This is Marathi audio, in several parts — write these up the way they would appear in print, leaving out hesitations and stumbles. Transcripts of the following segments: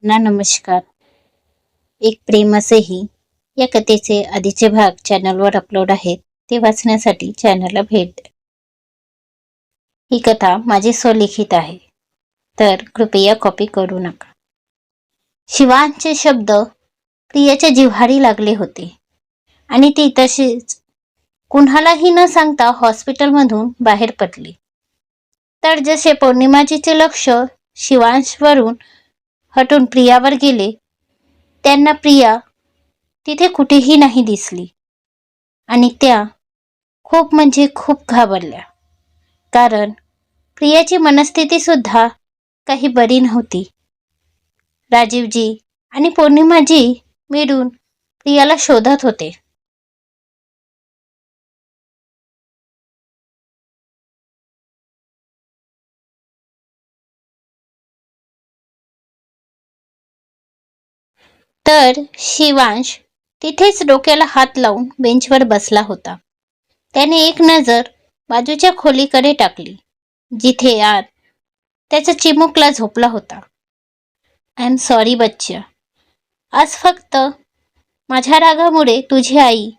नमस्कार. एक प्रेम असेही या कथेचे आधीचे भाग चॅनलवर अपलोड आहेत, ते वाचण्यासाठी चॅनलला भेट द्या. ही कथा माझी स्वलिखित आहे, तर कृपया कॉपी करू नका. शिवांचे शब्द प्रियाच्या जिव्हारी लागले होते आणि ती तशीच कुणालाही न सांगता हॉस्पिटलमधून बाहेर पडली. तर जसे पौर्णिमाजीचे लक्ष शिवांशवरून हटून प्रियावर गेले, त्यांना प्रिया तिथे कुठेही नाही दिसली आणि त्या खूप म्हणजे खूप घाबरल्या. कारण प्रियाची मनस्थिती सुद्धा काही बरी नव्हती. राजीवजी आणि पौर्णिमाजी मिळून प्रियाला शोधत होते. तर शिवांश तिथेच डोक्याला हात लावून बेंचवर बसला होता. त्याने एक नजर बाजूच्या खोलीकडे टाकली, जिथे आत त्याचा चिमुकला झोपला होता. आय एम सॉरी बच्चा. आज फक्त माझ्या रागामुळे तुझी आई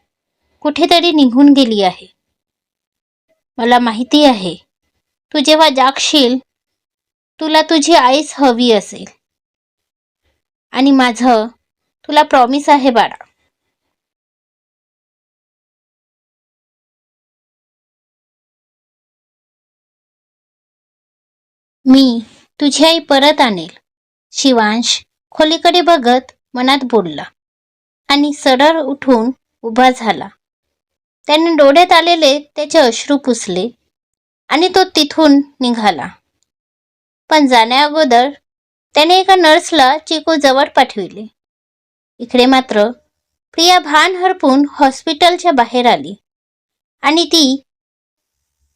कुठेतरी निघून गेली आहे. मला माहिती आहे, तू जेव्हा जागशील तुला तुझी आईच हवी असेल. आणि माझं तुला प्रॉमिस आहे बाळा. मी तुझी आई परत आणेल. शिवांश खोलीकडे बघत मनात बोलला आणि सरळ उठून उभा झाला. त्याने डोळ्यात आलेले त्याचे अश्रू पुसले आणि तो तिथून निघाला. पण जाण्याअगोदर त्याने एका नर्सला चिकू जवळ पाठविले. इकडे मात्र प्रिया भान हरपून हॉस्पिटलच्या बाहेर आली आणि ती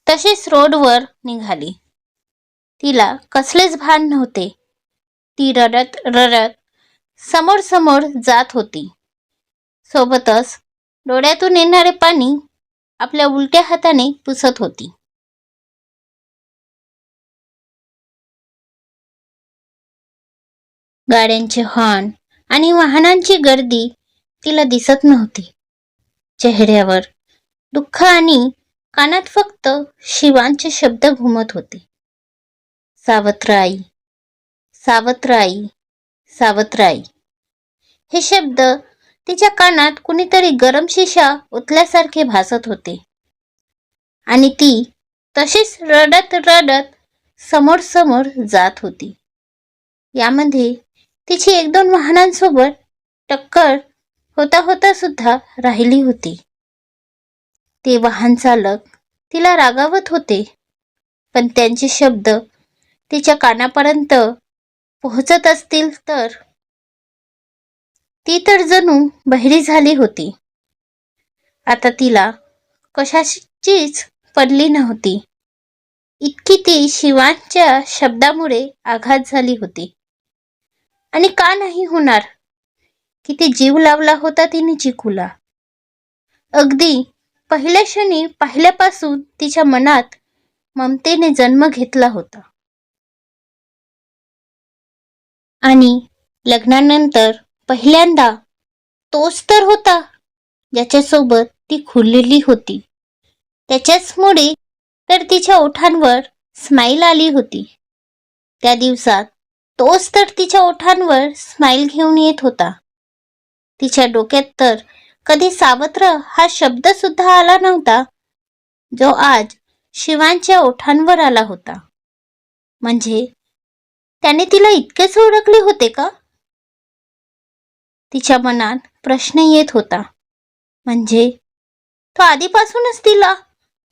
तशीच रोडवर निघाली. तिला कसलेच भान नव्हते. ती रडत रडत समोर समोर जात होती. सोबतच डोळ्यातून येणारे पाणी आपल्या उलट्या हाताने पुसत होती. गाड्यांचे हॉर्न आणि वाहनांची गर्दी तिला दिसत नव्हती. चेहऱ्यावर दुःख आणि कानात फक्त शिवांचे शब्द घुमत होते. सावत्र आई, सावत्र आई, सावत्र आई. हे शब्द तिच्या कानात कुणीतरी गरम शिशा ओतल्यासारखे भासत होते आणि ती तशीच रडत रडत समोर समोर जात होती. यामध्ये तिची एक दोन वाहनांसोबत टक्कर होता होता सुद्धा राहिली होती. ते वाहन चालक तिला रागावत होते, पण त्यांचे शब्द तिच्या कानापर्यंत पोहोचत असतील तर. ती तर जणू बहिरी झाली होती. आता तिला कशाचीच पडली नव्हती. इतकी ती शिवांच्या शब्दामुळे आघात झाली होती. आणि का नाही होणार? किती जीव लावला होता तिने चिकूला. अगदी पहिल्या क्षणी पाहिल्यापासून तिच्या मनात ममतेने जन्म घेतला होता. आणि लग्नानंतर पहिल्यांदा तोच तर होता ज्याच्यासोबत ती खुललेली होती. त्याच्याचमुळे तर तिच्या ओठांवर स्माईल आली होती. त्या दिवसात तोच तर तिच्या ओठांवर स्माईल घेऊन येत होता. तिच्या डोक्यात तर कधी सावत्र हा शब्द सुद्धा आला नव्हता, जो आज शिवांच्या ओठांवर आला होता. म्हणजे त्याने तिला इतकेच ओळखले होते का? तिच्या मनात प्रश्न येत होता. म्हणजे तो आधीपासूनच तिला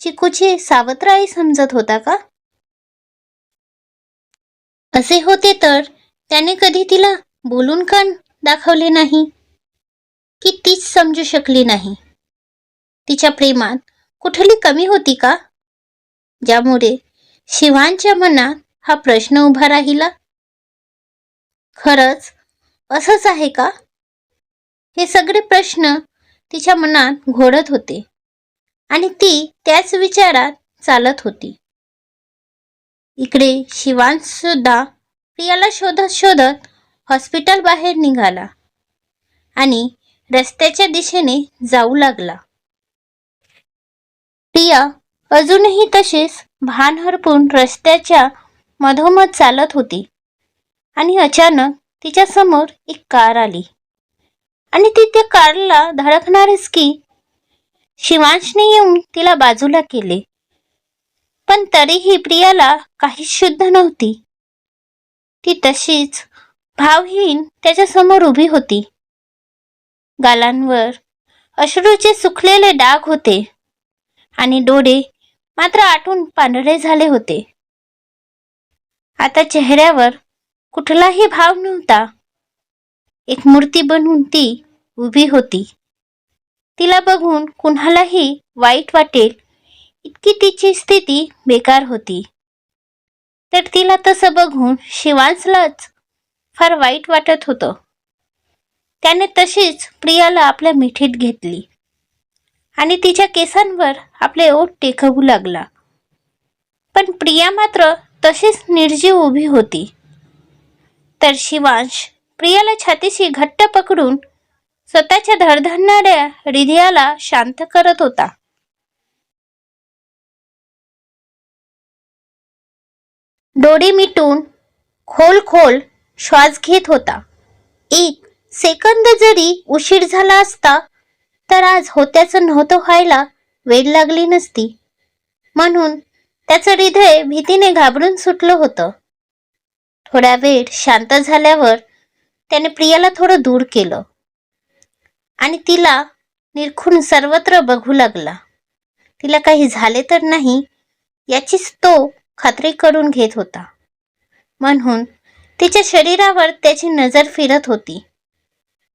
चिकूची सावत्र आई समजत होता का? असे होते तर त्याने कधी तिला बोलून का दाखवले नाही? की तीच समजू शकली नाही? तिच्या प्रेमात कुठली कमी होती का, ज्यामुळे शिवांच्या मनात हा प्रश्न उभा राहिला? खरंच असंच आहे का? हे सगळे प्रश्न तिच्या मनात घोळत होते आणि ती त्याच विचारात चालत होती. इकडे शिवांश सुद्धा प्रियाला शोधत शोधत हॉस्पिटल बाहेर निघाला आणि रस्त्याच्या दिशेने जाऊ लागला. प्रिया अजूनही तशीच भान हरपून रस्त्याच्या मधोमध चालत होती आणि अचानक तिच्या समोर एक कार आली आणि ती त्या कारला धडकणारच की. शिवांशने येऊन तिला बाजूला केले, पण तरीही प्रियाला काहीच शुद्ध नव्हती. ती तशीच भावहीन त्याच्या समोर उभी होती. गालांवर अश्रूचे सुकलेले डाग होते आणि डोळे मात्र आटून पांढरे झाले होते. आता चेहऱ्यावर कुठलाही भाव नव्हता. एक मूर्ती बनून ती उभी होती. तिला बघून कुणालाही वाईट वाटेल इतकी तिची स्थिती बेकार होती. तर तिला तसं बघून शिवांशलाच फार वाईट वाटत होतं. त्याने तशीच प्रियाला आपल्या मिठीत घेतली आणि तिच्या केसांवर आपले ओठ टेकवू लागला. पण प्रिया मात्र तशीच निर्जीव उभी होती. तर शिवांश प्रियाला छातीशी घट्ट पकडून स्वतःच्या धडधडणाऱ्या हृदयाला शांत करत होता. डोळे मिटून खोल खोल श्वास घेत होता. एक सेकंद जरी उशीर झाला असता तर आज होत्याचं नव्हतं व्हायला वेळ लागली नसती. म्हणून त्याचं हृदय भीतीने घाबरून सुटलं होतं. थोडा वेळ शांत झाल्यावर त्याने प्रियाला थोडं दूर केलं आणि तिला निरखून सर्वत्र बघू लागला. तिला काही झाले तर नाही याचीच तो खात्री करून घेत होता. म्हणून तिच्या शरीरावर त्याची नजर फिरत होती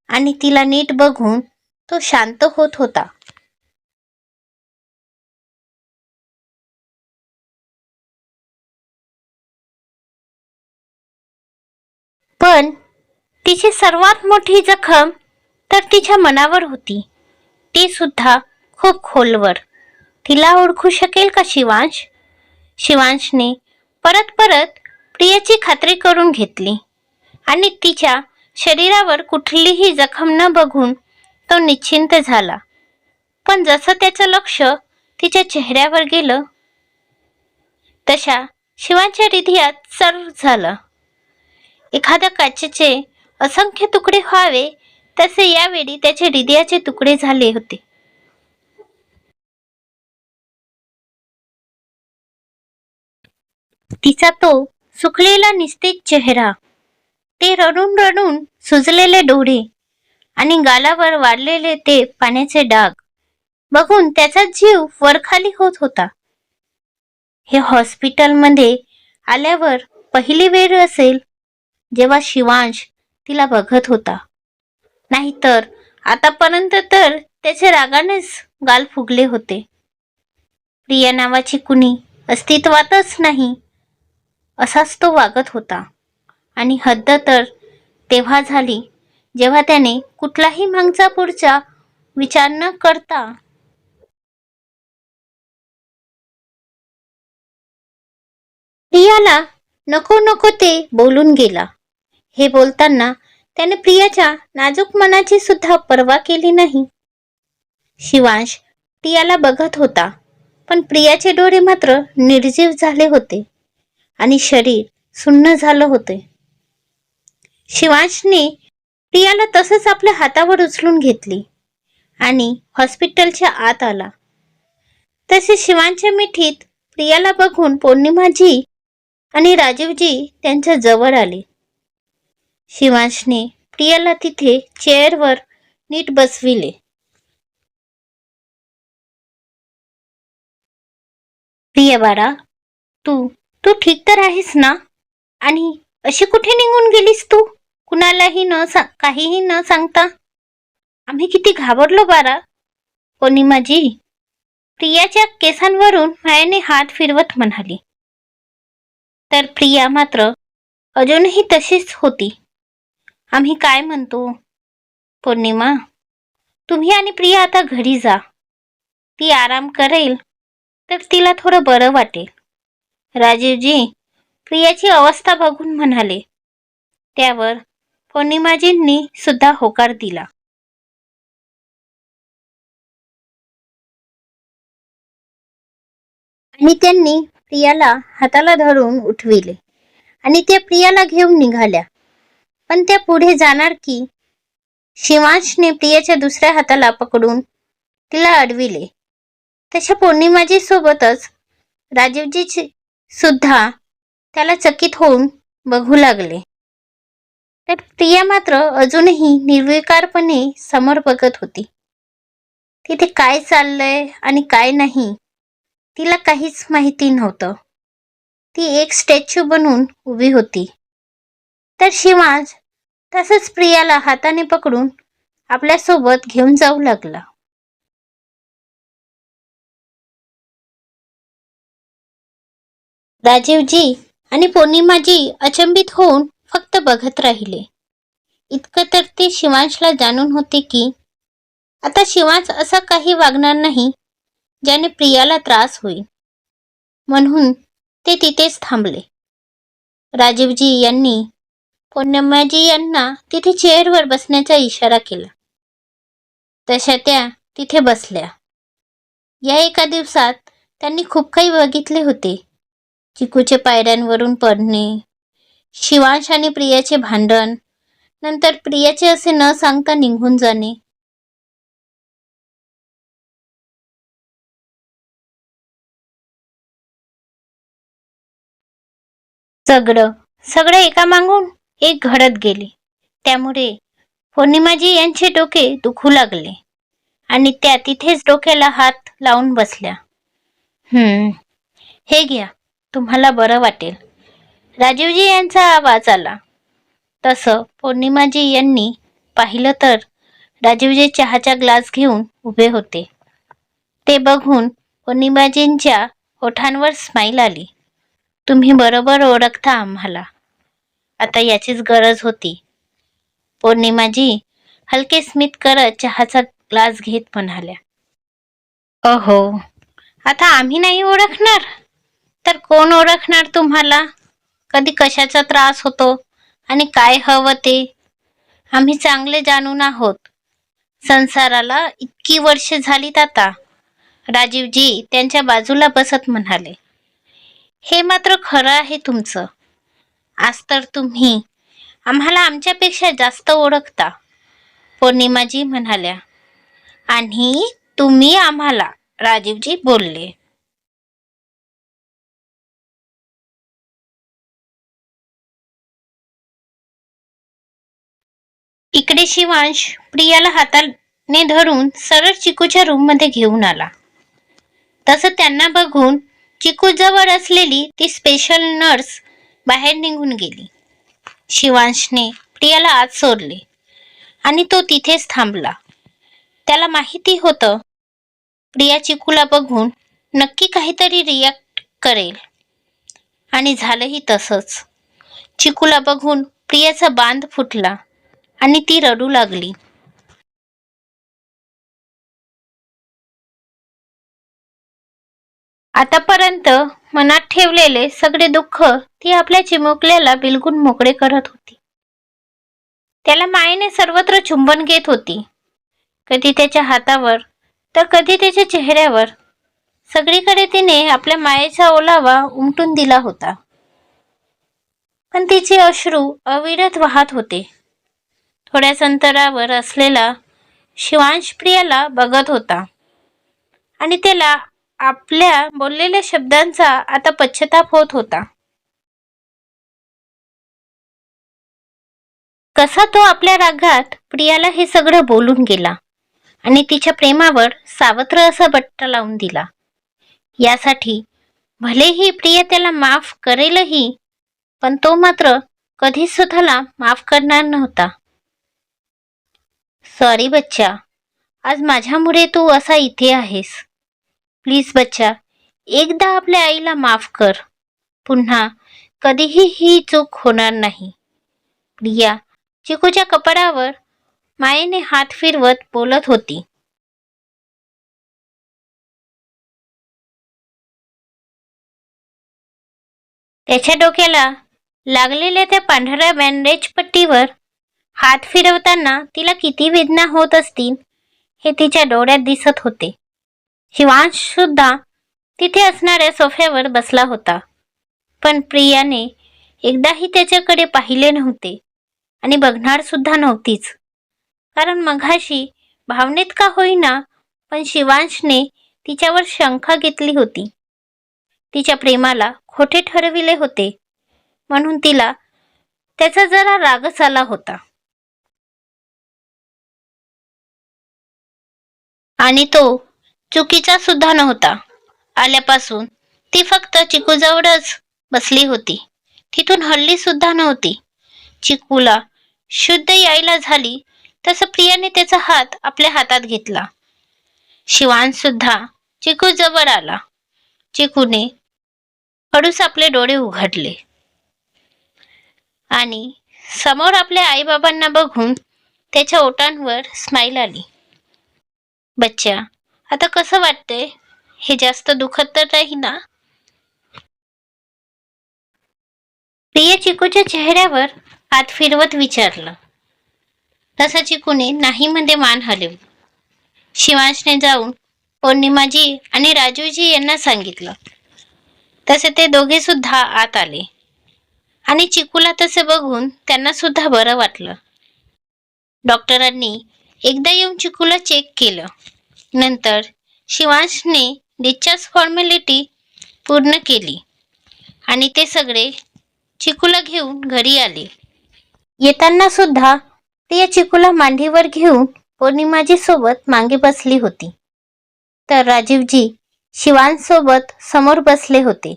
आणि तिला नीट बघून तो शांत होत होता. पण तिची सर्वात मोठी जखम तर तिच्या मनावर होती. ती सुद्धा खूप खोलवर. तिला ओळखू शकेल का शिवांश? शिवांशने परत परत प्रियाची खात्री करून घेतली आणि तिच्या शरीरावर कुठलीही जखम न बघून तो निश्चिंत झाला. पण जसं त्याचं लक्ष तिच्या चेहऱ्यावर गेलं तशा शिवांच्या हृदयात सर्व झालं. एखाद्या काचेचे असंख्य तुकडे व्हावे तसे यावेळी त्याचे हृदयाचे तुकडे झाले होते. तिचा तो सुकलेला निस्तेज चेहरा, ते रडून रडून सुजलेले डोळे आणि गालावर वाढलेले ते पाण्याचे डाग बघून त्याचा जीव वरखाली होत होता. हे हॉस्पिटलमध्ये आल्यावर पहिली वेळ असेल जेव्हा शिवांश तिला बघत होता. नाहीतर आतापर्यंत तर त्याचे रागानेच गाल फुगले होते. प्रिया नावाची कुणी अस्तित्वातच नाही असाच तो वागत होता. आणि हद्द तर तेव्हा झाली जेव्हा त्याने कुठलाही मागचा पुढचा विचार न करता प्रियाला नको नको ते बोलून गेला. हे बोलताना त्याने प्रियाच्या नाजूक मनाची सुद्धा पर्वा केली नाही. शिवांश प्रियाला बघत होता, पण प्रियाचे डोळे मात्र निर्जीव झाले होते आणि शरीर सुन्न झालं होते. शिवांशने प्रियाला तसंच आपल्या हातावर उचलून घेतली आणि हॉस्पिटलच्या आत आला. तसे शिवांच्या मिठीत प्रियाला बघून पौर्णिमाजी आणि राजीवजी त्यांच्या जवळ आले. शिवांशने प्रियाला तिथे चेअरवर नीट बसविले. प्रिया बाळा, तू तू ठीक तर आहेस ना? आणि अशी कुठे निघून गेलीस तू, कुणालाही काहीही न सांगता? आम्ही किती घाबरलो बाळा. पौर्णिमाजी प्रियाच्या केसांवरून मायाने हात फिरवत म्हणाली. तर प्रिया मात्र अजूनही तशीच होती. आम्ही काय म्हणतो पौर्णिमा, तुम्ही आणि प्रिया आता घरी जा. ती आराम करेल तर तिला थोडं बरं वाटेल. राजीवजी प्रियाची अवस्था बघून म्हणाले. त्यावर पौर्णिमाजींनी सुद्धा होकार दिला आणि त्यांनी प्रियाला हाताला धरून उठविले आणि त्या प्रियाला घेऊन निघाल्या. पण त्या पुढे जाणार की शिवांशने प्रियाच्या दुसऱ्या हाताला पकडून तिला अडविले. तशा पौर्णिमाजी सोबतच राजीवजी सुद्धा त्याला चकित होऊन बघू लागले. तर प्रिया मात्र अजूनही निर्विकारपणे समोर बघत होती. तिथे काय चाललंय आणि काय नाही तिला काहीच माहिती नव्हतं. ती एक स्टॅच्यू बनून उभी होती. तर शिवांश तसंच प्रियाला हाताने पकडून आपल्यासोबत घेऊन जाऊ लागला. राजीवजी आणि पौर्णिमाजी अचंबित होऊन फक्त बघत राहिले. इतकं तर ते शिवांशला जाणून होते की आता शिवांश असा काही वागणार नाही ज्याने प्रियाला त्रास होईल. म्हणून ते तिथेच थांबले. राजीवजी यांनी पौर्णिमाजी यांना तिथे चेअरवर बसण्याचा इशारा केला. तशा त्या तिथे बसल्या. या एका दिवसात त्यांनी खूप काही बघितले होते. चिकूचे पायऱ्यांवरून पडणे, शिवांश आणि प्रियाचे भांडण, नंतर प्रियाचे असे न सांगता निघून जाणे. सगळे एकामागून एक घडत गेले. त्यामुळे पौर्णिमाजी यांचे डोके दुखू लागले आणि त्या तिथेच डोक्याला हात लावून बसल्या. हे घ्या, तुम्हाला बरं वाटेल. राजीवजी यांचा आवाज आला. तसं पौर्णिमाजी यांनी पाहिलं तर राजीवजी चहाचा ग्लास घेऊन उभे होते. ते बघून पौर्णिमाजींच्या ओठांवर स्माईल आली. तुम्ही बरोबर ओळखता आम्हाला. आता याचीच गरज होती. पौर्णिमाजी हलके स्मित करत चहाचा ग्लास घेत म्हणाल्या. अहो, आता आम्ही नाही ओळखणार तर कोण ओळखणार तुम्हाला? कधी कशाचा त्रास होतो आणि काय हवं ते आम्ही चांगले जाणून आहोत. संसाराला इतकी वर्ष झालीत आता. राजीवजी त्यांच्या बाजूला बसत म्हणाले. हे मात्र खरं आहे तुमचं. आज तर तुम्ही आम्हाला आमच्यापेक्षा जास्त ओळखता, पौर्णिमाजी म्हणाल्या. आणि तुम्ही आम्हाला, राजीवजी बोलले. इकडे शिवांश प्रियाला हाताने धरून सरळ चिकूच्या रूममध्ये घेऊन आला. तसं त्यांना बघून चिकू जवळ असलेली ती स्पेशल नर्स बाहेर निघून गेली. शिवांशने प्रियाला आत सोडले आणि तो तिथेच थांबला. त्याला माहिती होतं प्रिया चिकूला बघून नक्की काहीतरी रिॲक्ट करेल आणि झालंही तसंच. चिकूला बघून प्रियाचा बांध फुटला आणि ती रडू लागली. आतापर्यंत मनात ठेवलेले सगळे दुःख ती आपल्या चिमुकल्याला बिलगून मोकळे करत होती. त्याला मायेने सर्वत्र चुंबन घेत होती. कधी त्याच्या हातावर तर कधी त्याच्या चेहऱ्यावर. सगळीकडे तिने आपल्या मायेचा ओलावा उमटून दिला होता. पण तिचे अश्रू अविरत वाहत होते. थोड्याच अंतरावर असलेला शिवांश प्रियाला बघत होता आणि त्याला आपल्या बोललेल्या शब्दांचा आता पश्चाताप होत होता. कसा तो आपल्या रागात प्रियाला हे सगळं बोलून गेला आणि तिच्या प्रेमावर सावत्र असा बट्टा लावून दिला. यासाठी भलेही प्रिया त्याला माफ करेलही, पण तो मात्र कधीच स्वतःला माफ करणार नव्हता. सॉरी बच्चा, आज माझ्यामुळे तू असा इथे आहेस. प्लीज बच्चा, एकदा आपल्या आईला माफ कर. पुन्हा कधीही ही चूक होणार नाही. प्रिया चिकूच्या कपाळावर मायेने हात फिरवत बोलत होती. त्याच्या डोक्याला लागलेल्या त्या पांढऱ्या बँडेज पट्टीवर हात फिरवताना तिला किती वेदना होत असतील हे तिच्या डोळ्यात दिसत होते. शिवांश सुद्धा तिथे असणाऱ्या सोफ्यावर बसला होता, पण प्रियाने एकदाही त्याच्याकडे पाहिले नव्हते आणि बघणार सुद्धा नव्हतीच. कारण मघाशी भावनेत का होईना पण शिवांशने तिच्यावर शंका घेतली होती. तिच्या प्रेमाला खोटे ठरविले होते म्हणून तिला त्याचा जरा रागच आला होता. आणि तो चुकीचा सुद्धा नव्हता. आल्यापासून ती फक्त चिकूजवळच बसली होती. तिथून हल्ली सुद्धा नव्हती. चिकूला शुद्ध यायला झाली तसं प्रियाने त्याचा हात आपल्या हातात घेतला. शिवांश सुद्धा चिकू जवळ आला. चिकूने हळूच आपले डोळे उघडले आणि समोर आपल्या आईबाबांना बघून त्याच्या ओठांवर स्माईल आली. बच्चा, आता कसं वाटतंय? हे जास्त दुखत तर नाही ना? प्रिया चिकूच्या चेहऱ्यावर हात फिरवत विचारलं. तसा चिकूने नाही मध्ये मान हलवली. शिवांशने जाऊन पौर्णिमाजी आणि राजूजी यांना सांगितलं. तसे ते दोघे सुद्धा आत आले आणि चिकूला तसे बघून त्यांना सुद्धा बरं वाटलं. डॉक्टरांनी एकदा येऊन चिकूला चेक केलं. नंतर शिवांशने डिस्चार्ज फॉर्मॅलिटी पूर्ण केली आणि ते सगळे चिकूला घेऊन घरी आले. येताना सुद्धा प्रिया चिकूला मांडीवर घेऊन पौर्णिमाजी सोबत मागे बसली होती, तर राजीवजी शिवांश सोबत समोर बसले होते.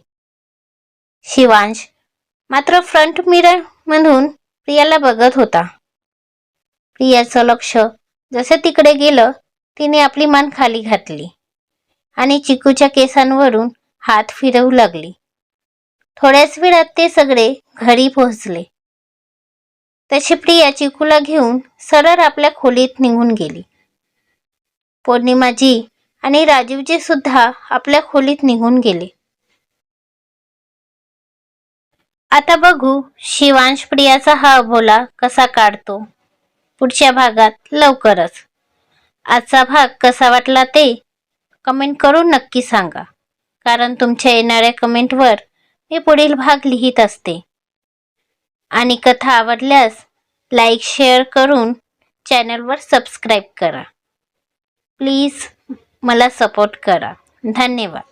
शिवांश मात्र फ्रंट मिरर मधून प्रियाला बघत होता. प्रियाचं लक्ष जसं तिकडे गेलं तिने आपली मान खाली घातली आणि चिकूच्या केसांवरून हात फिरवू लागली. थोड्याच वेळात ते सगळे घरी पोहोचले. तशी प्रिया चिकूला घेऊन सरळ आपल्या खोलीत निघून गेली. पौर्णिमाजी आणि राजीवजी सुद्धा आपल्या खोलीत निघून गेले. आता बघू शिवांश प्रियाचा हा अबोला कसा काढतो पुढच्या भागात लवकरच. आजचा भाग कसा वाटला ते कमेंट करून नक्की सांगा, कारण तुमच्या येणाऱ्या कमेंटवर मी पुढील भाग लिहित असते. आणि कथा आवडल्यास लाईक शेअर करून चॅनलवर सबस्क्राईब करा. प्लीज मला सपोर्ट करा. धन्यवाद.